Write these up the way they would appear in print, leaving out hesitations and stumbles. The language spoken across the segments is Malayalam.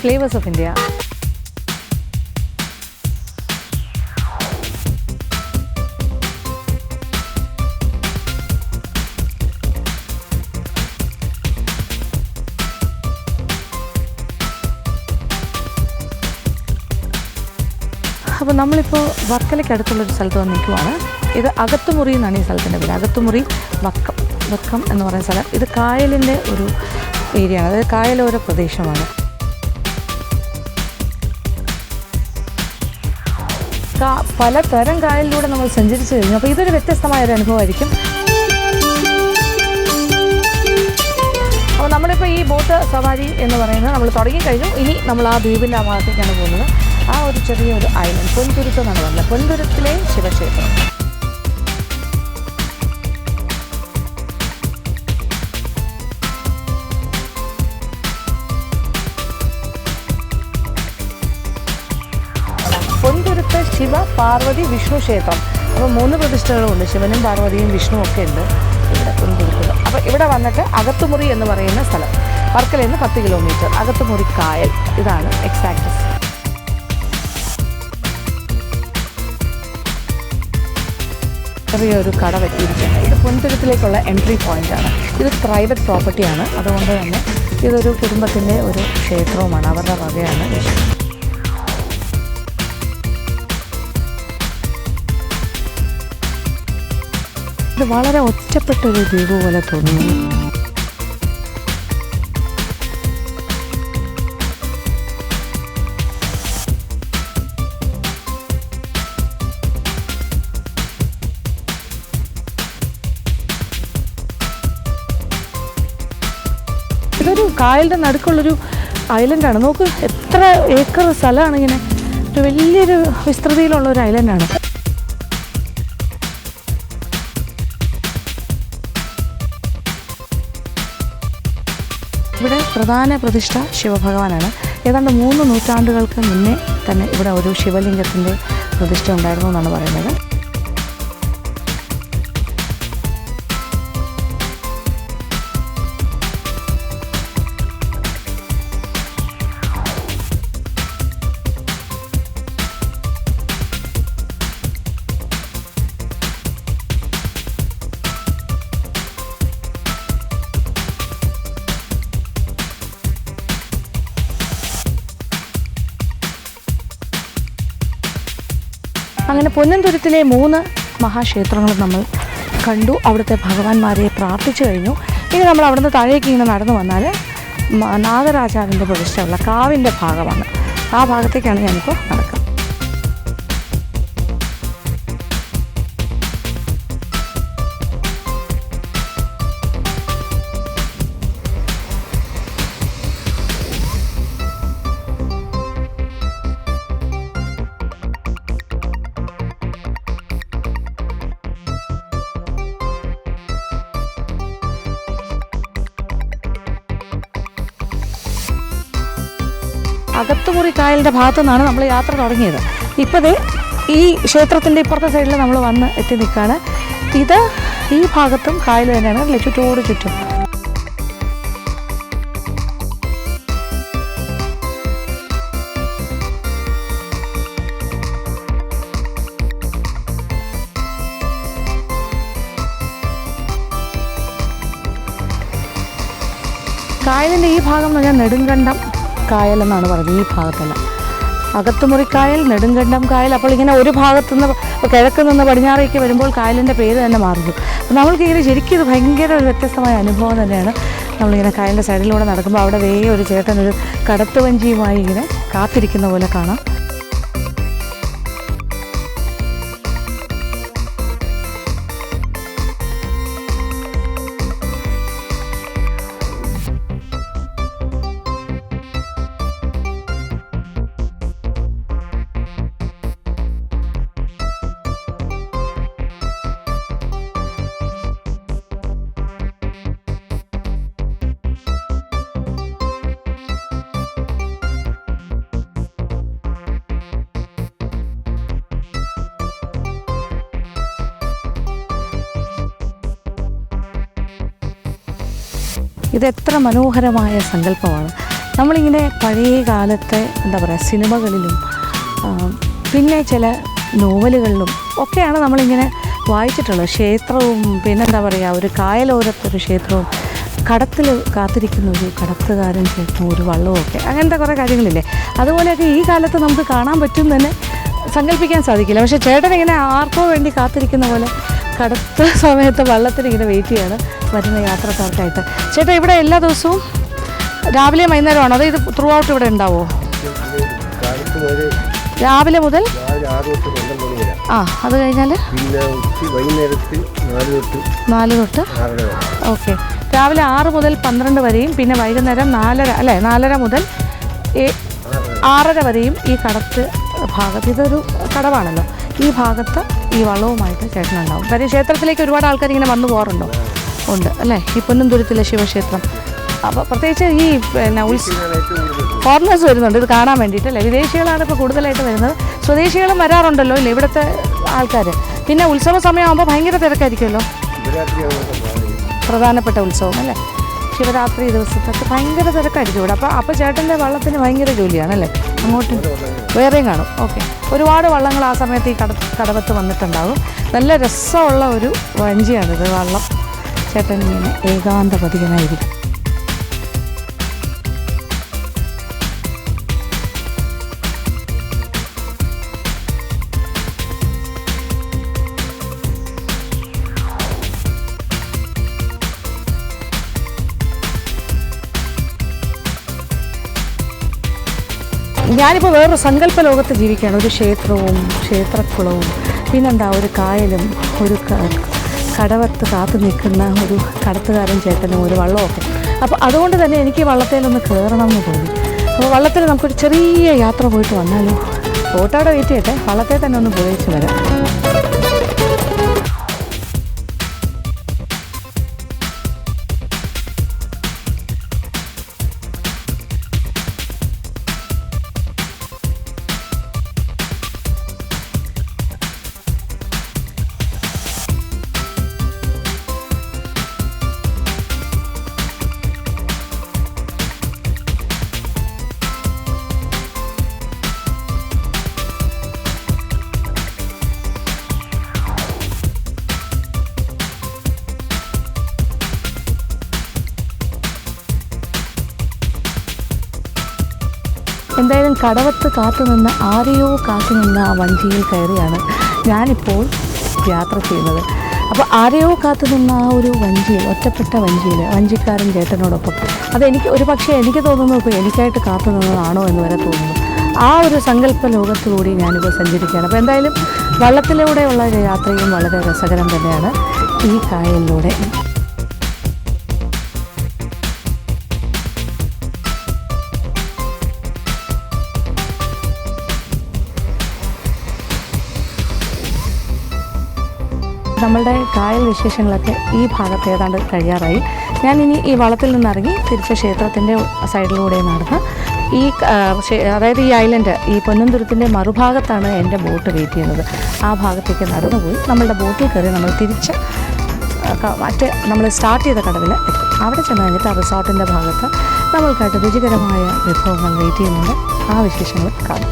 Flavours of India. അപ്പോൾ നമ്മളിപ്പോൾ വർക്കലയ്ക്ക് അടുത്തുള്ളൊരു സ്ഥലത്ത് വന്ന് നിൽക്കുവാണ്. ഇത് അകത്തുമുറി എന്നാണ് ഈ സ്ഥലത്തിൻ്റെ പേര്. അകത്തുമുറി വക്കം എന്ന് പറയുന്ന സ്ഥലം. ഇത് കായലിൻ്റെ ഒരു ഏരിയ ആണ്, അതായത് കായലോര പ്രദേശമാണ്. പലതരം കായലിലൂടെ നമ്മൾ സഞ്ചരിച്ചു കഴിഞ്ഞു. അപ്പോൾ ഇതൊരു വ്യത്യസ്തമായൊരു അനുഭവമായിരിക്കും. അപ്പോൾ നമ്മളിപ്പോൾ ഈ ബോട്ട് സവാരി എന്ന് പറയുന്നത് നമ്മൾ തുടങ്ങിക്കഴിഞ്ഞു. ഇനി നമ്മൾ ആ ദ്വീപിൻ്റെ ആ ഭാഗത്തേക്കാണ് പോകുന്നത്. ആ ഒരു ചെറിയൊരു ഐലൻഡ് പൊൻതുരുത്ത് എന്നാണ് പറഞ്ഞത്. പൊൻതുരുത്തിലെ ശിവക്ഷേത്രം. പൊൻതുരുത്ത് ശിവ പാർവതി വിഷ്ണു ക്ഷേത്രം. അപ്പോൾ 3 പ്രതിഷ്ഠകളുമുണ്ട്. ശിവനും പാർവതിയും വിഷ്ണുവും ഒക്കെ ഉണ്ട് ഇവിടെ പൊൻതുരുത്ത്. അപ്പോൾ ഇവിടെ വന്നിട്ട് അകത്തുമുറി എന്ന് പറയുന്ന സ്ഥലം, വർക്കലയിൽ നിന്ന് 10 കിലോമീറ്റർ, അകത്തുമുറി കായൽ. ഇതാണ് എക്സാക്ട്. ചെറിയൊരു കട പറ്റിയിരിക്കുകയാണ്. ഇത് പൊൻതുരുത്തിലേക്കുള്ള എൻട്രി പോയിൻ്റാണ്. ഇത് പ്രൈവറ്റ് പ്രോപ്പർട്ടിയാണ്. അതുകൊണ്ട് തന്നെ ഇതൊരു കുടുംബത്തിൻ്റെ ഒരു ക്ഷേത്രവുമാണ്. അവരുടെ വകയാണ് വിഷ്ണു. ഇത് വളരെ ഒറ്റപ്പെട്ടൊരു ദ്വീപ് പോലെ തോന്നുന്നു. ഇതൊരു കായലിൻ്റെ നടുക്കുള്ളൊരു ഐലൻഡാണ്. നോക്ക്, എത്ര ഏക്കർ സ്ഥലമാണ് ഇങ്ങനെ. ഒരു വലിയൊരു വിസ്തൃതിയിലുള്ള ഒരു ഐലൻഡാണ്. ഇവിടെ പ്രധാന പ്രതിഷ്ഠ ശിവഭഗവാനാണ്. ഏതാണ്ട് 3 നൂറ്റാണ്ടുകൾക്ക് മുന്നേ തന്നെ ഇവിടെ ഒരു ശിവലിംഗത്തിൻ്റെ പ്രതിഷ്ഠ ഉണ്ടായിരുന്നു എന്നാണ് പറയുന്നത്. അങ്ങനെ പൊന്നന്തുരുത്തിലെ 3 മഹാക്ഷേത്രങ്ങളും നമ്മൾ കണ്ടു. അവിടുത്തെ ഭഗവാന്മാരെ പ്രാർത്ഥിച്ചു കഴിഞ്ഞു. ഇനി നമ്മൾ അവിടുന്ന് താഴേക്ക് ഇങ്ങനെ നടന്നു വന്നാൽ നാഗരാജാവിൻ്റെ പ്രതിഷ്ഠയുള്ള കാവിൻ്റെ ഭാഗമാണ്. ആ ഭാഗത്തേക്കാണ് ഞാനിപ്പോൾ നടക്കുന്നത്. അകത്തുമുറി കായലിൻ്റെ ഭാഗത്തു നിന്നാണ് നമ്മൾ യാത്ര തുടങ്ങിയത്. ഇപ്പോൾ ഈ ക്ഷേത്രത്തിൻ്റെ ഇപ്പുറത്തെ സൈഡിൽ നമ്മൾ വന്ന് എത്തി നിൽക്കുകയാണ്. ഇത് ഈ ഭാഗത്തും കായൽ തന്നെയാണ്, ചുറ്റോട് ചുറ്റും. കായലിൻ്റെ ഈ ഭാഗം എന്ന് പറഞ്ഞാൽ നെടുങ്കണ്ടം കായൽ എന്നാണ് പറയുന്നത്. ഈ ഭാഗത്തല്ല, അകത്തുമുറിക്കായൽ, നെടുങ്കണ്ടം കായൽ. അപ്പോൾ ഇങ്ങനെ ഒരു ഭാഗത്തുനിന്ന് കിഴക്ക് നിന്ന് പടിഞ്ഞാറേക്ക് വരുമ്പോൾ കായലിൻ്റെ പേര് തന്നെ മാറുന്നു. അപ്പോൾ നമ്മൾക്കിങ്ങനെ ശരിക്കും ഇത് ഭയങ്കര ഒരു വ്യത്യസ്തമായ അനുഭവം തന്നെയാണ്. നമ്മളിങ്ങനെ കായലിൻ്റെ സൈഡിലൂടെ നടക്കുമ്പോൾ അവിടെ ഒരു ചേട്ടൻ ഒരു കടത്തുവഞ്ചിയുമായി ഇങ്ങനെ കാത്തിരിക്കുന്ന പോലെ കാണാം. ഇതെത്ര മനോഹരമായ സങ്കല്പമാണ്. നമ്മളിങ്ങനെ പഴയ കാലത്തെ എന്താ പറയുക സിനിമകളിലും പിന്നെ ചില നോവലുകളിലും ഒക്കെയാണ് നമ്മളിങ്ങനെ വായിച്ചിട്ടുള്ളത്. ക്ഷേത്രവും പിന്നെന്താ പറയുക ഒരു കായലോരത്തൊരു ക്ഷേത്രവും കടത്തിൽ കാത്തിരിക്കുന്ന ഒരു കടത്തുകാരൻ ചേർന്ന ഒരു വള്ളവും ഒക്കെ അങ്ങനത്തെ കുറേ കാര്യങ്ങളില്ലേ. അതുപോലെയൊക്കെ ഈ കാലത്ത് നമുക്ക് കാണാൻ പറ്റും തന്നെ സങ്കല്പിക്കാൻ സാധിക്കില്ല. പക്ഷേ ചേട്ടൻ ഇങ്ങനെ ആർക്കോ വേണ്ടി കാത്തിരിക്കുന്ന പോലെ കടത്ത സമയത്ത് വള്ളത്തിന് ഇങ്ങനെ വെയിറ്റ് ചെയ്യാണ് വരുന്ന യാത്രക്കാർക്കായിട്ട്. ചേട്ടാ ഇവിടെ എല്ലാ ദിവസവും രാവിലെ വൈകുന്നേരമാണോ അതോ ഇത് ത്രൂ ഔട്ട് ഇവിടെ ഉണ്ടാവുമോ? രാവിലെ മുതൽ അത് കഴിഞ്ഞാൽ 4 തൊട്ട് ഓക്കെ. രാവിലെ 6 മുതൽ 12 വരെയും പിന്നെ വൈകുന്നേരം 4:30 മുതൽ 6:30 വരെയും ഈ കടത്ത് ഭാഗത്ത് ഇതൊരു കടവാണല്ലോ ഈ ഭാഗത്ത് ഈ വള്ളവുമായിട്ട് ചേട്ടനുണ്ടാവും. കാര്യം ക്ഷേത്രത്തിലേക്ക് ഒരുപാട് ആൾക്കാർ ഇങ്ങനെ വന്നു പോകാറുണ്ടോ? ഉണ്ട് അല്ലേ? ഈ പൊന്നുംതുരുത്തിലെ ശിവക്ഷേത്രം. അപ്പോൾ പ്രത്യേകിച്ച് ഈ പിന്നെ ഫോറിനേഴ്സ് വരുന്നുണ്ട് ഇത് കാണാൻ വേണ്ടിയിട്ട് അല്ലേ. വിദേശികളാണ് ഇപ്പോൾ കൂടുതലായിട്ട് വരുന്നത്. സ്വദേശികളും വരാറുണ്ടല്ലോ ഇല്ലേ ഇവിടുത്തെ ആൾക്കാർ. പിന്നെ ഉത്സവ സമയമാകുമ്പോൾ ഭയങ്കര തിരക്കായിരിക്കുമല്ലോ. പ്രധാനപ്പെട്ട ഉത്സവം അല്ലേ ശിവരാത്രി ദിവസത്തൊക്കെ ഭയങ്കര തിരക്കായിരിക്കും ഇവിടെ. അപ്പോൾ ചേട്ടൻ്റെ വള്ളത്തിന് ഭയങ്കര ജോലിയാണല്ലേ. അങ്ങോട്ട് വേറെയും കാണും. ഓക്കെ. ഒരുപാട് വള്ളങ്ങൾ ആ സമയത്ത് ഈ കടവത്ത് വന്നിട്ടുണ്ടാകും. നല്ല രസമുള്ള ഒരു വഞ്ചിയാണിത് വള്ളം. ചേട്ടൻ ഇങ്ങനെ ഏകാന്തപതികനായിരിക്കും. ഞാനിപ്പോൾ വേറൊരു സങ്കല്പ ലോകത്ത് ജീവിക്കുകയാണ്. ഒരു ക്ഷേത്രവും ക്ഷേത്രക്കുളവും പിന്നെന്താ ഒരു കായലും ഒരു കടവത്ത് കാത്തു നിൽക്കുന്ന ഒരു കടത്തുകാരൻ ചേട്ടനും ഒരു വള്ളമൊക്കെ. അപ്പോൾ അതുകൊണ്ട് തന്നെ എനിക്ക് വള്ളത്തേലൊന്ന് കയറണം എന്ന് തോന്നി. അപ്പോൾ വള്ളത്തിൽ നമുക്കൊരു ചെറിയ യാത്ര പോയിട്ട് വന്നാലോ? ബോട്ടവിടെ വെയിറ്റ് ചെയ്യട്ടെ, വള്ളത്തെ തന്നെ ഒന്ന് പോയിച്ച് വരാം. എന്തായാലും കടവത്ത് കാത്തുനിന്ന് ആരെയോ കാത്തുനിന്ന് ആ വഞ്ചിയിൽ കയറിയാണ് ഞാനിപ്പോൾ യാത്ര ചെയ്യുന്നത്. അപ്പോൾ ആരെയോ കാത്തുനിന്ന ആ ഒരു വഞ്ചിയിൽ ഒറ്റപ്പെട്ട വഞ്ചിയിൽ വഞ്ചിക്കാരൻ ചേട്ടനോടൊപ്പം അതെനിക്ക് ഒരു പക്ഷേ എനിക്ക് തോന്നുന്നു ഇപ്പോൾ എനിക്കായിട്ട് കാത്തു നിന്നതാണോ എന്ന് വരെ തോന്നുന്നു. ആ ഒരു സങ്കല്പ ലോകത്തുകൂടി ഞാനിപ്പോൾ സഞ്ചരിക്കുകയാണ്. അപ്പോൾ എന്തായാലും വള്ളത്തിലൂടെയുള്ള യാത്രയും വളരെ രസകരം തന്നെയാണ് ഈ കായലിലൂടെ. നമ്മളുടെ കായൽ വിശേഷങ്ങളൊക്കെ ഈ ഭാഗത്ത് ഏതാണ്ട് കഴിയാറായി. ഞാനിനി ഈ വള്ളത്തിൽ നിന്നിറങ്ങി തിരിച്ച് ക്ഷേത്രത്തിൻ്റെ സൈഡിലൂടെ നടന്ന് അതായത് ഈ ഐലൻഡ് ഈ പൊന്നുംതുരുത്തിൻ്റെ മറുഭാഗത്താണ് എൻ്റെ ബോട്ട് വെയിറ്റ് ചെയ്യുന്നത്. ആ ഭാഗത്തേക്ക് നടന്നു പോയി നമ്മളുടെ ബോട്ടിൽ കയറി നമ്മൾ തിരിച്ച് നമ്മൾ സ്റ്റാർട്ട് ചെയ്ത കടവിൽ എത്തും. അവിടെ ചെന്ന് കഴിഞ്ഞിട്ട് ആ റിസോർട്ടിൻ്റെ ഭാഗത്ത് നമ്മൾക്കായിട്ട് രുചികരമായ വിഭവങ്ങൾ വെയിറ്റ് ചെയ്യുന്നുണ്ട്. ആ വിശേഷങ്ങൾ കാണാം.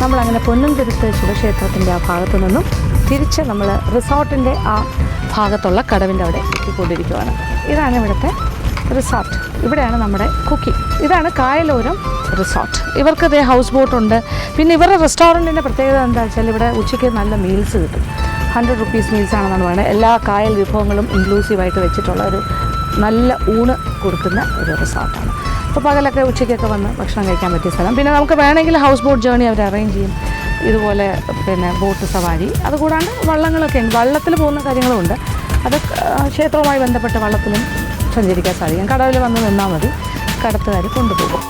നമ്മളങ്ങനെ പൊന്നുംതുരുത്ത് ശിവക്ഷേത്രത്തിൻ്റെ ആ ഭാഗത്തു നിന്നും തിരിച്ച് നമ്മൾ റിസോർട്ടിൻ്റെ ആ ഭാഗത്തുള്ള കടവിൻ്റെ അവിടെ എത്തിക്കൊണ്ടിരിക്കുകയാണ്. ഇതാണ് ഇവിടുത്തെ റിസോർട്ട്. ഇവിടെയാണ് നമ്മുടെ കുക്കിംഗ്. ഇതാണ് കായലോരം റിസോർട്ട്. ഇവർക്ക് ഇതേ ഹൗസ് ബോട്ടുണ്ട്. പിന്നെ ഇവരുടെ റെസ്റ്റോറൻറ്റിൻ്റെ പ്രത്യേകത എന്താ വെച്ചാൽ ഇവിടെ ഉച്ചയ്ക്ക് നല്ല മീൽസ് കിട്ടും. 100 റുപ്പീസ് മീൽസാണെന്നാണ് പറയുന്നത്. എല്ലാ കായൽ വിഭവങ്ങളും ഇൻക്ലൂസീവായിട്ട് വെച്ചിട്ടുള്ള ഒരു നല്ല ഊണ് കൊടുക്കുന്ന ഒരു റിസോർട്ടാണ്. അപ്പോൾ പകലൊക്കെ ഉച്ചയ്ക്കൊക്കെ വന്ന് ഭക്ഷണം കഴിക്കാൻ പറ്റിയ സ്ഥലം. പിന്നെ നമുക്ക് വേണമെങ്കിൽ ഹൗസ് ബോട്ട് ജേർണി അവർ അറേഞ്ച് ചെയ്യും, ഇതുപോലെ പിന്നെ ബോട്ട് സവാരി. അതുകൂടാണ്ട് വള്ളങ്ങളൊക്കെ ഉണ്ട്, വള്ളത്തിൽ പോകുന്ന കാര്യങ്ങളുമുണ്ട്. അത് ക്ഷേത്രവുമായി ബന്ധപ്പെട്ട വള്ളത്തിലും സഞ്ചരിക്കാൻ സാധിക്കും. കടവിൽ വന്ന് നിന്നാൽ മതി, കടത്തുകാർ കൊണ്ടുപോകും.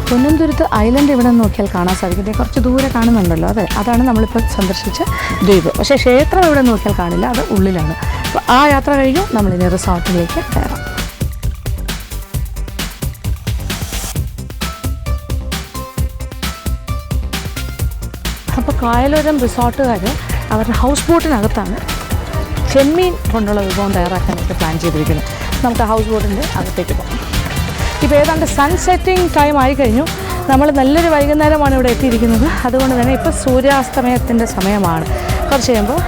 പൊന്നന്തുരുത്ത് ഐലൻഡ് ഇവിടെ നിന്ന് നോക്കിയാൽ കാണാൻ സാധിക്കും. കുറച്ച് ദൂരെ കാണുന്നുണ്ടല്ലോ, അതാണ് നമ്മളിപ്പോൾ സന്ദർശിച്ച ദ്വീപ്. പക്ഷേ ക്ഷേത്രം ഇവിടെ നോക്കിയാൽ കാണില്ല, അത് ഉള്ളിലാണ്. അപ്പോൾ ആ യാത്ര കഴിഞ്ഞു നമ്മളിനി റിസോർട്ടിലേക്ക് കയറാം. അപ്പോൾ കായലോരം റിസോർട്ടുകാർ അവരുടെ ഹൗസ് ബോട്ടിനകത്താണ് ചെമ്മീൻ കൊണ്ടുള്ള വിഭവം തയ്യാറാക്കാനായിട്ട് പ്ലാൻ ചെയ്തിരിക്കുന്നത്. നമുക്ക് ഹൗസ് ബോട്ടിൻ്റെ അകത്തേക്ക് പോകാം. ഇപ്പോൾ ഏതാണ്ട് സൺസെറ്റിംഗ് ടൈം ആയിക്കഴിഞ്ഞു. നമ്മൾ നല്ലൊരു വൈകുന്നേരമാണ് ഇവിടെ എത്തിയിരിക്കുന്നത്. അതുകൊണ്ട് തന്നെ ഇപ്പോൾ സൂര്യാസ്തമയത്തിൻ്റെ സമയമാണ്. കുറച്ച് കഴിയുമ്പോൾ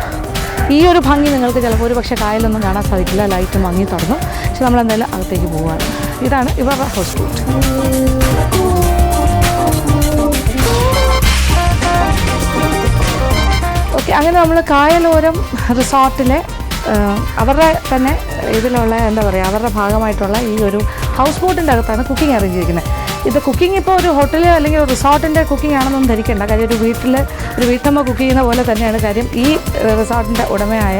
ഈ ഒരു ഭംഗി നിങ്ങൾക്ക് ചിലപ്പോൾ ഒരു പക്ഷേ കായലൊന്നും കാണാൻ സാധിക്കില്ല, ലൈറ്റ് മങ്ങി തുറന്നു. പക്ഷെ നമ്മളെന്തായാലും അകത്തേക്ക് പോവുകയാണ്. ഇതാണ് ഇവരുടെ ഹൗസ് ബോട്ട്. ഓക്കെ, അങ്ങനെ നമ്മൾ കായലോരം റിസോർട്ടിലെ അവരുടെ തന്നെ ഇതിലുള്ള എന്താ പറയുക, അവരുടെ ഭാഗമായിട്ടുള്ള ഈ ഒരു ഹൗസ് ബോട്ടിൻ്റെ അകത്താണ് കുക്കിംഗ് അറേഞ്ച് ചെയ്തിരിക്കുന്നത്. ഇത് കുക്കിംഗ് ഇപ്പോൾ ഒരു ഹോട്ടൽ അല്ലെങ്കിൽ ഒരു റിസോർട്ടിൻ്റെ കുക്കിംഗ് ആണെന്നൊന്നും ധരിക്കേണ്ട. കാര്യം ഒരു വീട്ടമ്മ കുക്ക് ചെയ്യുന്ന പോലെ തന്നെയാണ് കാര്യം. ഈ റിസോർട്ടിൻ്റെ ഉടമയായ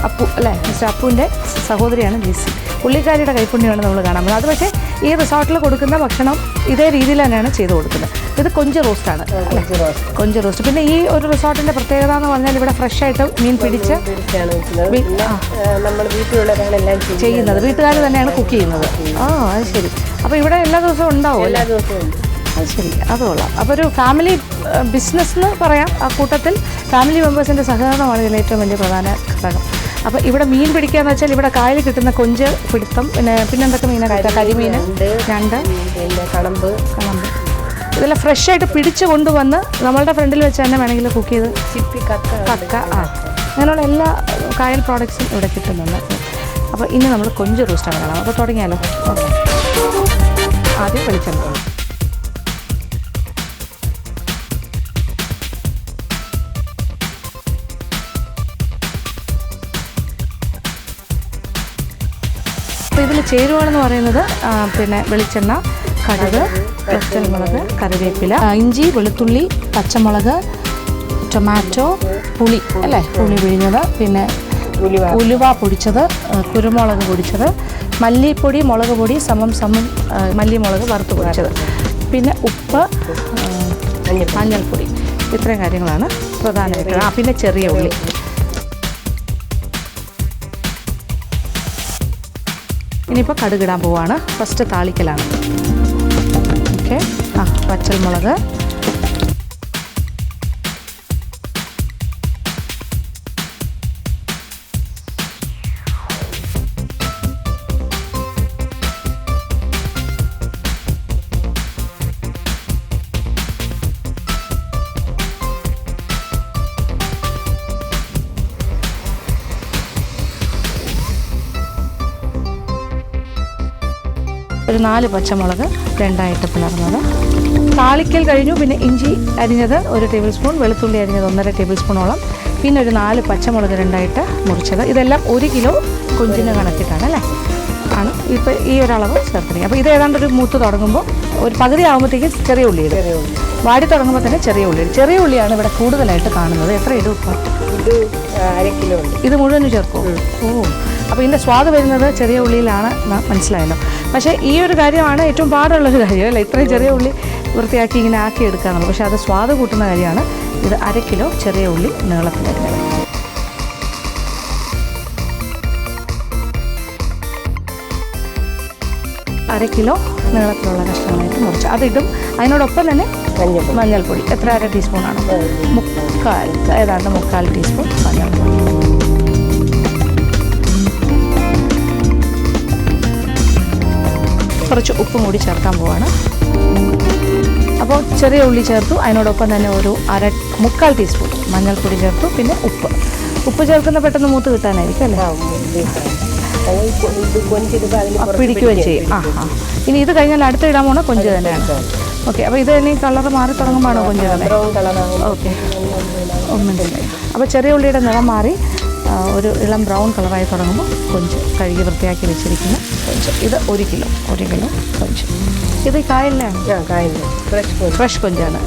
അപ്പു അല്ലേ, മിസ്റ്റർ അപ്പുവിൻ്റെ സഹോദരിയാണ് ജിസി. പുള്ളിക്കാരിയുടെ കൈപ്പുണ്യമാണ് നമ്മൾ കാണാൻ പോകുന്നത്. അത് പക്ഷേ ഈ റിസോർട്ടിൽ കൊടുക്കുന്ന ഭക്ഷണം ഇതേ രീതിയിൽ തന്നെയാണ് ചെയ്ത് കൊടുക്കുന്നത്. ഇത് കൊഞ്ച് റോസ്റ്റാണ്, കൊഞ്ച് റോസ്റ്റ്. പിന്നെ ഈ ഒരു റിസോർട്ടിൻ്റെ പ്രത്യേകത എന്ന് പറഞ്ഞാൽ ഇവിടെ ഫ്രഷ് ആയിട്ട് മീൻ പിടിച്ച് നമ്മൾ വീട്ടിലുള്ളവരാണെല്ലാം ചെയ്യുന്നത്, വീട്ടുകാർ തന്നെയാണ് കുക്ക് ചെയ്യുന്നത്. അത് ശരി. അപ്പോൾ ഇവിടെ എല്ലാ ദിവസവും ഉണ്ടാവും? എല്ലാ ദിവസവും ഉണ്ട്. അത് ശരി, അത് കൊള്ളാം. അപ്പോൾ ഒരു ഫാമിലി ബിസിനസ് എന്ന് പറയാം. ആ കൂട്ടത്തിൽ ഫാമിലി മെമ്പേഴ്സിൻ്റെ സഹകരണമാണ് ഇതിൽ ഏറ്റവും വലിയ പ്രധാന ഘടകം. അപ്പോൾ ഇവിടെ മീൻ പിടിക്കുക എന്ന് വെച്ചാൽ ഇവിടെ കായലിൽ കിട്ടുന്ന കൊഞ്ച് പിടുത്തം, പിന്നെന്തൊക്കെ മീനാണ് കിട്ടുക? കരിമീൻ, ഞണ്ട്, പിന്നെ കണമ്പ്, ഇതെല്ലാം ഫ്രഷ് ആയിട്ട് പിടിച്ച് കൊണ്ടുവന്ന് നമ്മളുടെ ഫ്രണ്ടിൽ വെച്ച് തന്നെ വേണമെങ്കിൽ കുക്ക് ചെയ്ത് ചിപ്പി, കക്ക, അങ്ങനെയുള്ള എല്ലാ കായൽ പ്രോഡക്ട്സും ഇവിടെ കിട്ടുന്നുണ്ട്. അപ്പോൾ ഇനി നമ്മൾ കൊഞ്ച് റോസ്റ്റാണ് കാണാം. അപ്പോൾ തുടങ്ങിയാലോ? ഓക്കെ, ആദ്യം വെളിച്ചെണ്ണ. അപ്പോൾ ഇതിൽ ചേരുവകളെന്ന് പറയുന്നത് പിന്നെ വെളിച്ചെണ്ണ, കടുക്, പച്ചമുളക്, കറിവേപ്പില, ഇഞ്ചി, വെളുത്തുള്ളി, പച്ചമുളക്, ടൊമാറ്റോ, പുളി അല്ലേ, പുളി പിഴിഞ്ഞത്, പിന്നെ ഉലുവ പൊടിച്ചത്, കുരുമുളക് പൊടിച്ചത്, മല്ലിപ്പൊടി, മുളക് പൊടി സമം മല്ലിമുളക് വറുത്ത് പൊടിച്ചത്, പിന്നെ ഉപ്പ്, മഞ്ഞൾപ്പൊടി. ഇത്രയും കാര്യങ്ങളാണ് പ്രധാനമായിട്ട്. പിന്നെ ചെറിയ ഉള്ളി. ഇനിയിപ്പോൾ കടുകിടാൻ പോവാണ്. ഫസ്റ്റ് താളിക്കലാണ്. ഓക്കെ, പച്ചമുളക്, ഒരു 4 പച്ചമുളക് രണ്ടായിട്ട് പിളർന്നത്. താളിക്കൽ കഴിഞ്ഞു. പിന്നെ ഇഞ്ചി അരിഞ്ഞത് 1 ടേബിൾ സ്പൂൺ, വെളുത്തുള്ളി അരിഞ്ഞത് 1.5 ടേബിൾ സ്പൂണോളം, പിന്നെ ഒരു 4 പച്ചമുളക് രണ്ടായിട്ട് മുറിച്ചത്. ഇതെല്ലാം 1 കിലോ കൊഞ്ചിന് കണക്കിട്ടാണ് അല്ലേ, ആണ് ഇപ്പോൾ ഈ ഒരളവ് ചേർത്തിരിക്കുക. അപ്പോൾ ഇത് ഏതാണ്ട് ഒരു മൂത്ത് തുടങ്ങുമ്പോൾ ഒരു പകുതി ആകുമ്പോഴത്തേക്കും ചെറിയ ഉള്ളി ഇടും. വാടി തുടങ്ങുമ്പോൾ തന്നെ ചെറിയ ഉള്ളി. ചെറിയ ഉള്ളിയാണ് ഇവിടെ കൂടുതലായിട്ട് കാണുന്നത്. എത്ര ഇടും ഇപ്പോൾ? ഇത് 1/2 കിലോ ഉണ്ട്. ഇത് മുഴുവനും ചേർക്കും? അപ്പോൾ ഇതിൻ്റെ സ്വാദ് വരുന്നത് ചെറിയ ഉള്ളിയിലാണ്, മനസ്സിലായല്ലോ. പക്ഷേ ഈ ഒരു കാര്യമാണ് ഏറ്റവും പാടുള്ളൊരു കാര്യം അല്ലേ, ഇത്രയും ചെറിയ ഉള്ളി വൃത്തിയാക്കി ഇങ്ങനെ ആക്കി എടുക്കുക എന്നുള്ളത്. പക്ഷേ അത് സ്വാദ് കൂട്ടുന്ന കാര്യമാണ്. ഇത് 1/2 കിലോ ചെറിയ ഉള്ളി നീളത്തിലരിഞ്ഞത്. അര കിലോ നീളത്തിലുള്ള കഷ്ണങ്ങളായിട്ട് മുറിച്ച് അതിടും. അതിനോടൊപ്പം തന്നെ മഞ്ഞൾപ്പൊടി. എത്ര? 1/2 ടീസ്പൂണാണ്. ഏതാണ്ട് 3/4 ടീസ്പൂൺ മഞ്ഞൾപ്പൊടി. കുറച്ച് ഉപ്പും കൂടി ചേർക്കാൻ പോവാണ്. അപ്പോൾ ചെറിയ ഉള്ളി ചേർത്തു. അതിനോടൊപ്പം തന്നെ ഒരു 3/4 ടീസ്പൂൺ മഞ്ഞൾപ്പൊടി ചേർത്തു. പിന്നെ ഉപ്പ് ചേർക്കുന്ന പെട്ടെന്ന് മൂത്ത് കിട്ടാനായിരിക്കും അല്ലേ, പിടിക്കുകയും ചെയ്യും. ഇനി ഇത് കഴിഞ്ഞാൽ അടുത്ത് ഇടാൻ പോണ കൊഞ്ച് തന്നെയാണ്. ഓക്കെ, അപ്പോൾ ഇത് ഇനി കളർ മാറി തുടങ്ങുമ്പോഴാണോ കൊഞ്ച് തന്നെ? ഓക്കെ, ഒന്നും. അപ്പോൾ ചെറിയ ഉള്ളിയുടെ നിറം മാറി ഒരു ഇളം ബ്രൗൺ കളറായി തുടങ്ങുമ്പോൾ കൊഞ്ച് കഴുകി വൃത്തിയാക്കി വെച്ചിരിക്കുന്ന കൊഞ്ച്. ഇത് 1 കിലോ കൊഞ്ച്. ഇത് കായലിലാണ്, കായലിൽ ഫ്രഷ് കൊഞ്ചാണ്.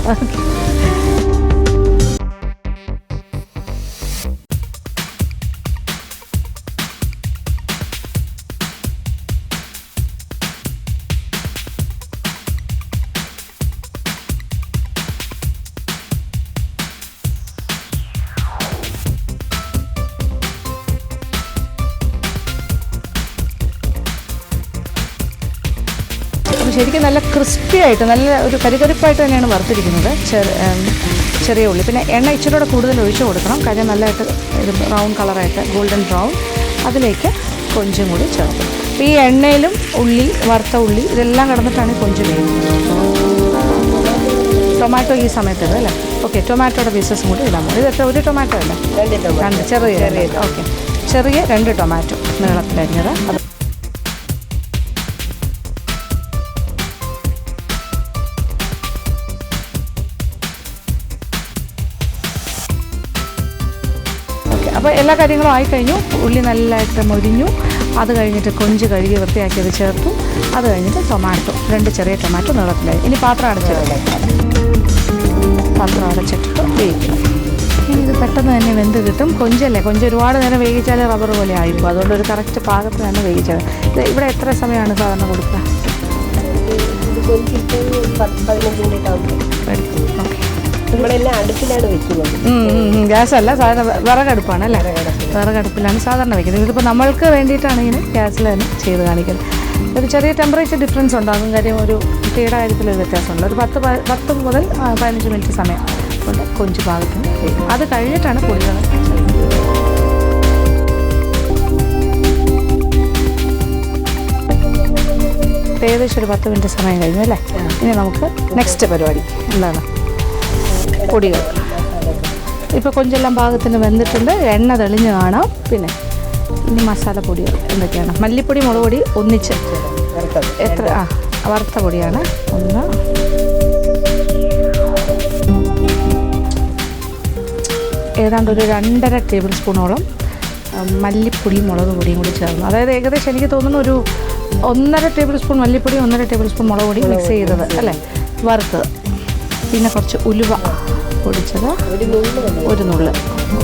ശരിക്കും നല്ല ക്രിസ്പി ആയിട്ട് നല്ല ഒരു കരികരിപ്പായിട്ട് തന്നെയാണ് വറുത്തിരിക്കുന്നത്. ചെറിയ ഉള്ളി, പിന്നെ എണ്ണ ഇച്ചിരി കൂടെ കൂടുതൽ ഒഴിച്ചു കൊടുക്കണം. കാര്യം നല്ലതായിട്ട് ഒരു ബ്രൗൺ കളറായിട്ട് ഗോൾഡൻ ബ്രൗൺ. അതിലേക്ക് കൊഞ്ചും കൂടി ചേർക്കും. ഈ എണ്ണയിലും വറുത്ത ഉള്ളി ഇതെല്ലാം കിടന്നിട്ടാണ് കൊഞ്ച് വേവുന്നത്. ടൊമാറ്റോ ഈ സമയത്ത് അല്ലേ? ഓക്കെ, ടൊമാറ്റോയുടെ പീസസും കൂടി ഇടാൻ പോകും. ഇത് ഒരു ടൊമാറ്റോ അല്ല, ചെറിയ ഓക്കെ, ചെറിയ 2 ടൊമാറ്റോ നീളത്തിലരിഞ്ഞത്. അപ്പോൾ എല്ലാ കാര്യങ്ങളും ആയിക്കഴിഞ്ഞു. ഉള്ളി നല്ലതായിട്ട് മൊരിഞ്ഞു. അത് കഴിഞ്ഞിട്ട് കൊഞ്ച് കഴുകി വൃത്തിയാക്കിയത് ചേർത്തു. അത് കഴിഞ്ഞിട്ട് ടൊമാറ്റോ 2 ചെറിയ ടൊമാറ്റോ നീളത്തിലായി. ഇനി പാത്രം അടച്ചിട്ട് വേവിക്കണം. ഇനി ഇത് പെട്ടെന്ന് തന്നെ വെന്ത് കിട്ടും. കൊഞ്ചല്ലേ, കൊഞ്ച് ഒരുപാട് നേരം വേവിച്ചാൽ റബ്ബർ പോലെ ആയിരിക്കും. അതുകൊണ്ട് ഒരു കറക്റ്റ് പാകത്തിൽ തന്നെ വേവിച്ചത്. ഇത് ഇവിടെ എത്ര സമയമാണ് സാധാരണ കൊടുക്കുക? ഓക്കെ, നമ്മളെല്ലാം അടുപ്പിലാണ് വെക്കുന്നത്. ഗ്യാസല്ല, സാധാരണ വിറകടുപ്പാണ് അല്ലേ? വിറകടുപ്പിലാണ് സാധാരണ വയ്ക്കുന്നത്. ഇതിപ്പോൾ നമ്മൾക്ക് വേണ്ടിയിട്ടാണ് ഇങ്ങനെ ഗ്യാസിൽ തന്നെ ചെയ്ത് കാണിക്കുന്നത്. ഒരു ചെറിയ ടെമ്പറേച്ചർ ഡിഫറൻസ് ഉണ്ടാകും. കാര്യം ഒരു തീയുടെ കാര്യത്തിലൊരു വ്യത്യാസമുണ്ട്. ഒരു 10 മുതൽ 15 മിനിറ്റ് സമയം കൊണ്ട് കൊഞ്ച് പാകത്തിന് വയ്ക്കും. അത് കഴിഞ്ഞിട്ടാണ് പൊടികൾ. ഏകദേശം ഒരു 10 മിനിറ്റ് സമയം കഴിഞ്ഞു അല്ലേ? ഇനി നമുക്ക് നെക്സ്റ്റ് പരിപാടി എന്താണ്? പൊടികൾ. ഇപ്പോൾ കൊഞ്ചെല്ലാം പാകത്തിന് വെന്തിട്ടുണ്ട്. എണ്ണ തെളിഞ്ഞ് കാണാം. പിന്നെ ഇനി മസാല പൊടികൾ എന്തൊക്കെയാണ്? മല്ലിപ്പൊടി, മുളക് പൊടി ഒന്നിച്ച് വറുത്ത പൊടിയാണ്. ഒന്ന്, ഏതാണ്ട് ഒരു 2.5 ടേബിൾ സ്പൂണോളം മല്ലിപ്പൊടിയും മുളക് പൊടിയും കൂടി ചേർന്നു. അതായത് ഏകദേശം എനിക്ക് തോന്നുന്നു ഒരു 1.5 ടേബിൾ സ്പൂൺ മല്ലിപ്പൊടി, 1.5 ടേബിൾ സ്പൂൺ മുളക് പൊടി മിക്സ് ചെയ്തത് അല്ലേ, വറുത്തത്. പിന്നെ കുറച്ച് ഉലുവ പൊടിച്ചത്, ഒരു നുള്ള്,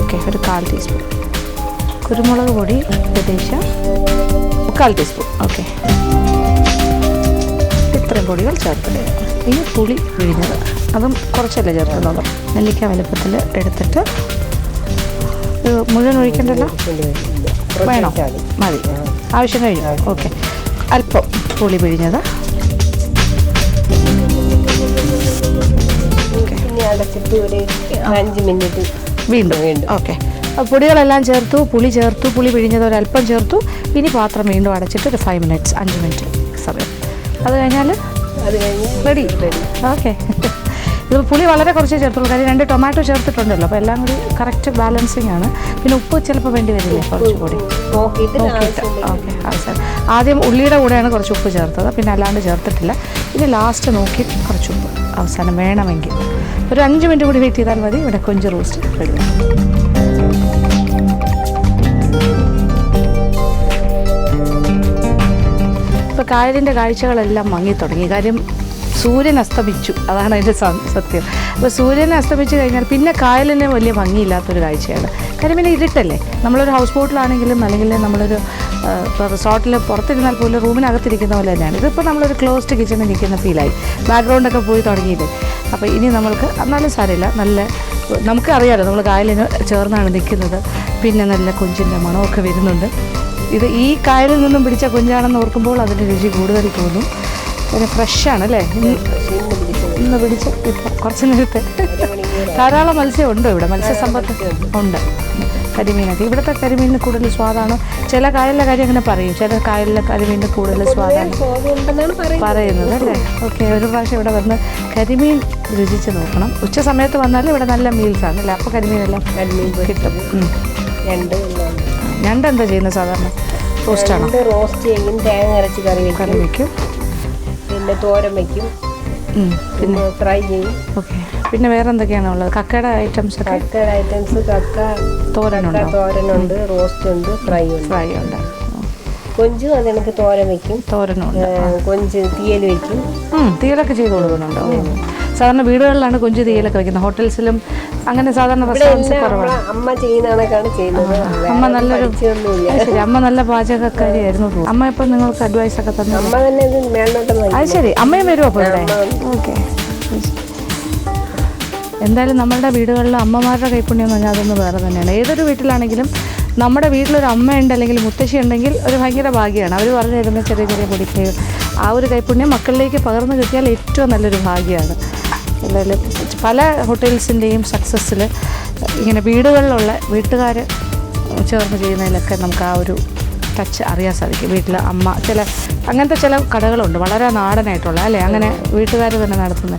ഓക്കെ, ഒരു 1/4 ടീസ്പൂൺ. കുരുമുളക് പൊടി ഏകദേശം 1/4 ടീസ്പൂൺ. ഓക്കെ, ഇത്രയും പൊടികൾ ചേർത്തിട്ട് ഇനി പുളി പിഴിഞ്ഞത്, അതും കുറച്ചല്ലേ ചേർക്കുന്നത്. നെല്ലിക്ക വലുപ്പത്തിൽ എടുത്തിട്ട് മുഴുവൻ ഒഴിക്കണ്ടല്ലോ, വേണോ? മതി, ആവശ്യം കഴിഞ്ഞു. ഓക്കെ, അല്പം പുളി പിഴിഞ്ഞത്. വീണ്ടും ഓക്കെ, പൊടികളെല്ലാം ചേർത്തു, പുളി ചേർത്തു, പുളി പിഴിഞ്ഞത് ഒരല്പം ചേർത്തു. ഇനി പാത്രം വീണ്ടും അടച്ചിട്ട് ഒരു 5 മിനിറ്റ്സ് 5 മിനിറ്റ് സമയം. അത് കഴിഞ്ഞാൽ റെഡി. ഓക്കെ, ഇത് പുളി വളരെ കുറച്ചേ ചേർത്തുള്ളൂ. കാര്യം 2 ടൊമാറ്റോ ചേർത്തിട്ടുണ്ടല്ലോ, അപ്പോൾ എല്ലാം കൂടി കറക്റ്റ് ബാലൻസിങ് ആണ്. പിന്നെ ഉപ്പ് ചിലപ്പോൾ വേണ്ടി വരില്ലേ, കുറച്ചുകൂടി നോക്കിയിട്ട്. ഓക്കെ, ആദ്യം ഉള്ളിയുടെ കൂടെയാണ് കുറച്ച് ഉപ്പ് ചേർത്തത്, പിന്നെ അല്ലാണ്ട് ചേർത്തിട്ടില്ല. ഇനി ലാസ്റ്റ് നോക്കി കുറച്ച് ഉപ്പ് അവസാനം വേണമെങ്കിൽ. ഒരു 5 മിനിറ്റ് കൂടി വെയിറ്റ് ചെയ്താൽ മതി. ഇവിടെ കൊഞ്ച് റോസ്റ്റ് റെഡി. ഇപ്പോൾ കായലിൻ്റെ കാഴ്ചകളെല്ലാം മങ്ങിത്തുടങ്ങി. കാര്യം സൂര്യൻ അസ്തമിച്ചു, അതാണ് അതിൻ്റെ സത്യം. അപ്പോൾ സൂര്യൻ അസ്തമിച്ച് കഴിഞ്ഞാൽ പിന്നെ കായലിന് വലിയ ഭംഗിയില്ലാത്തൊരു കാഴ്ചയാണ്. കാര്യം പിന്നെ ഇരുട്ടല്ലേ. നമ്മളൊരു ഹൗസ് ബോട്ടിലാണെങ്കിലും അല്ലെങ്കിൽ നമ്മളൊരു ഇപ്പോൾ റിസോർട്ടിൽ പുറത്തിരുന്നാൽ പോലും റൂമിനകത്തിരിക്കുന്ന പോലെ തന്നെയാണ്. ഇതിപ്പോൾ നമ്മളൊരു ക്ലോസ്ഡ് കിച്ചണിൽ നിൽക്കുന്ന ഫീലായി. ബാക്ക്ഗ്രൗണ്ടൊക്കെ പോയി തുടങ്ങിയില്ലേ. അപ്പോൾ ഇനി നമ്മൾക്ക് എന്നാലും സാരമില്ല, നല്ല നമുക്കറിയാമല്ലോ നമ്മൾ കായലിന് ചേർന്നാണ് നിൽക്കുന്നത്. പിന്നെ നല്ല കൊഞ്ചിൻ്റെ മണമൊക്കെ വരുന്നുണ്ട്. ഇത് ഈ കായലിൽ നിന്നും പിടിച്ച കൊഞ്ചാണെന്ന് ഓർക്കുമ്പോൾ അതിൻ്റെ രുചി കൂടുതൽ തോന്നും. പിന്നെ ഫ്രഷാണ് അല്ലേ, ഇന്ന് പിടിച്ച് ഇപ്പോൾ കുറച്ച് നേരത്തെ. ധാരാളം മത്സ്യം ഉണ്ടോ ഇവിടെ? മത്സ്യസമ്പത്ത് ഉണ്ട്. കരിമീനൊക്കെ, ഇവിടുത്തെ കരിമീനിന് കൂടുതൽ സ്വാദാണ്. ചില കായലിലെ കാര്യം അങ്ങനെ പറയും, ചില കായലിലെ കരിമീനിന് കൂടുതൽ സ്വാദാണ് പറയുന്നത് അല്ലേ. ഓക്കെ, ഒരു പ്രാവശ്യം ഇവിടെ വന്ന് കരിമീൻ രുചിച്ച് നോക്കണം. ഉച്ച സമയത്ത് വന്നാലും ഇവിടെ നല്ല മീൽസാണ് അല്ലേ. അപ്പോൾ കരിമീനെല്ലാം കിട്ടും. ഞണ്ട് എന്താ ചെയ്യുന്നത് സാധാരണ? റോസ്റ്റാണോ? റോസ്റ്റ് ചെയ്യും, തേങ്ങ അരച്ച് കറി വയ്ക്കും, പിന്നെ തോരൻ വയ്ക്കും, പിന്നെ ഫ്രൈ ചെയ്യും. ഓക്കെ, പിന്നെ വേറെ എന്തൊക്കെയാണ് ഉള്ളത്? കക്കയുടെ ഐറ്റംസ് ഒക്കെ? കക്കയുടെ ഐറ്റംസ് തോരനുണ്ട്, റോസ്റ്റ് ഉണ്ട്, ഫ്രൈ ഉണ്ട്. കൊഞ്ചും അത് എനിക്ക് തോരൻ വെക്കും. തോരനുണ്ട്. കൊഞ്ച് തീയൽ വെക്കും. തീയലൊക്കെ ചെയ്ത് കൊടുക്കുന്നുണ്ടോ? സാധാരണ വീടുകളിലാണ് കൊഞ്ച് തീയലൊക്കെ വെക്കുന്നത്. ഹോട്ടൽസിലും അങ്ങനെ സാധാരണ റെസ്റ്റോറൻറ്റ്സ് കുറവാണ്. അമ്മ ചെയ്യുന്നതാണ് ചെയ്യുന്നത്. അമ്മ നല്ലൊരു ശരി, അമ്മ നല്ല പാചകക്കാരിയായിരുന്നു. അമ്മ ഇപ്പം നിങ്ങൾക്ക് അഡ്വൈസ് ഒക്കെ തന്നെ? അമ്മ തന്നെ മേൽനോട്ടം. അത് ശരി, അമ്മയും വരുമോ അപ്പോൾ ഇവിടെ? ഓക്കെ. എന്തായാലും നമ്മളുടെ വീടുകളിൽ അമ്മമാരുടെ കൈപ്പുണ്യം എന്ന് പറഞ്ഞാൽ അതൊന്ന് വേറെ തന്നെയാണ്. ഏതൊരു വീട്ടിലാണെങ്കിലും നമ്മുടെ വീട്ടിലൊരു അമ്മയുണ്ട് അല്ലെങ്കിൽ മുത്തശ്ശി ഉണ്ടെങ്കിൽ ഒരു ഭയങ്കര ഭാഗ്യമാണ്. അവർ പറഞ്ഞു തരുന്ന ചെറിയ ചെറിയ പൊടിക്കൈ, ആ ഒരു കൈപ്പുണ്യം മക്കളിലേക്ക് പകർന്നു കിട്ടിയാൽ ഏറ്റവും നല്ലൊരു ഭാഗ്യമാണ്. എന്തായാലും പല ഹോട്ടൽസിൻ്റെയും സക്സസ്സിൽ ഇങ്ങനെ വീടുകളിലുള്ള വീട്ടുകാർ ചേർന്ന് ചെയ്യുന്നതിലൊക്കെ നമുക്ക് ആ ഒരു ടച്ച് അറിയാൻ സാധിക്കും. വീട്ടിൽ അമ്മ അങ്ങനത്തെ ചില കടകളുണ്ട് വളരെ നാടനായിട്ടുള്ള അല്ലേ, അങ്ങനെ വീട്ടുകാർ തന്നെ നടത്തുന്ന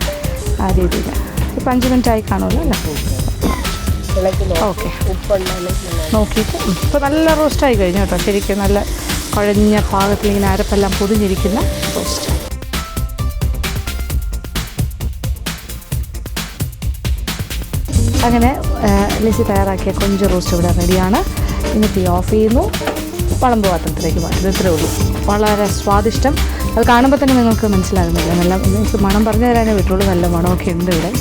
ആ രീതിയിൽ. ഇപ്പം 5 മിനിറ്റ് ആയി കാണുമല്ലോ അല്ലേ? ഓക്കെ, നോക്കിയിട്ട് ഇപ്പോൾ നല്ല റോസ്റ്റായി കഴിഞ്ഞു കേട്ടോ. ശരിക്കും നല്ല കുഴഞ്ഞ പാകത്തിൽ ഇങ്ങനെ അരപ്പെല്ലാം പൊതിഞ്ഞിരിക്കുന്ന റോസ്റ്റ്. അങ്ങനെ ലിസി തയ്യാറാക്കിയ കൊഞ്ച് റോസ്റ്റ് ഇവിടെ റെഡിയാണ്. ഇനി തീ ഓഫ് ചെയ്യുന്നു, വളമ്പ് പാത്രത്തിലേക്ക് മാറ്റുന്നു. ഇത്രേ ഉള്ളൂ. വളരെ സ്വാദിഷ്ടം. അത് കാണുമ്പോൾ തന്നെ നിങ്ങൾക്ക് മനസ്സിലാകുന്നില്ല. നല്ല എനിക്ക് മണം പറഞ്ഞു തരാനേ പറ്റുള്ളൂ. നല്ല മണമൊക്കെ ഉണ്ട് ഇവിടെ.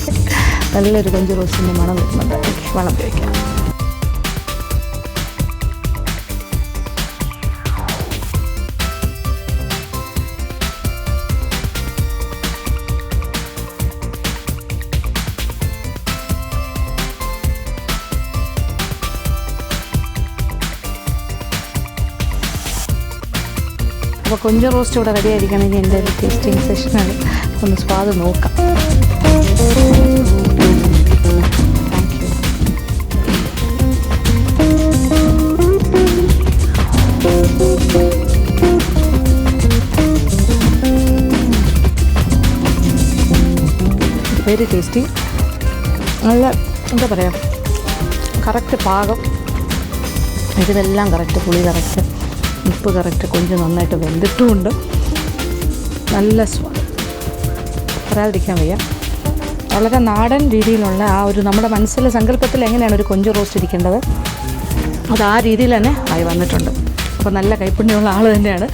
നല്ലൊരു കൊഞ്ച് റോസ്റ്റിൻ്റെ മണം വരുന്നുണ്ട്. ഓക്കെ, വളമ്പ് വയ്ക്കാം. അപ്പോൾ കൊഞ്ച് റോസ്റ്റ് ഇവിടെ റെഡി ആയിരിക്കണമെങ്കിൽ എൻ്റെ ഒരു ടേസ്റ്റിംഗ് സെഷനാണ്. ഒന്ന് സ്വാദ് നോക്കാം. Thank you. Very tasty. നല്ല എന്താ പറയുക, കറക്റ്റ് പാകം. ഇതിലെല്ലാം കറക്റ്റ്, പുളി കറക്റ്റ്, ഉപ്പ് കറക്റ്റ്, കൊഞ്ച് നന്നായിട്ട് വെന്തിട്ടുമുണ്ട്. നല്ല സ്വാദ്, പറയാതിരിക്കാൻ വയ്യ. വളരെ നാടൻ രീതിയിലുള്ള ആ ഒരു നമ്മുടെ മനസ്സിലെ സങ്കല്പത്തിൽ എങ്ങനെയാണ് ഒരു കൊഞ്ച് റോസ്റ്റ് ഇരിക്കേണ്ടത് അത് ആ രീതിയിൽ തന്നെ ആയി വന്നിട്ടുണ്ട്. അപ്പോൾ നല്ല കൈപ്പുണ്യമുള്ള ആൾ തന്നെയാണ്.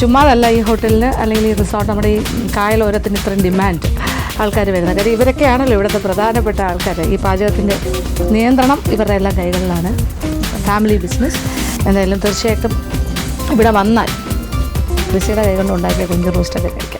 ചുമ്മാതല്ല ഈ ഹോട്ടലിന് അല്ലെങ്കിൽ ഈ റിസോർട്ട്, നമ്മുടെ ഈ കായലോരത്തിന് ഇത്രയും ഡിമാൻഡ് ആൾക്കാർ വരുന്നത്. കാര്യം ഇവരൊക്കെയാണല്ലോ ഇവിടുത്തെ പ്രധാനപ്പെട്ട ആൾക്കാർ. ഈ പാചകത്തിൻ്റെ നിയന്ത്രണം ഇവരുടെ എല്ലാ കൈകളിലാണ്. Family business. എന്തായാലും തീർച്ചയായിട്ടും ഇവിടെ വന്നാൽ ലിസിയുടെ കൈ കൊണ്ട് ഉണ്ടാക്കിയ കൊഞ്ച് റോസ്റ്റൊക്കെ കഴിക്കാം.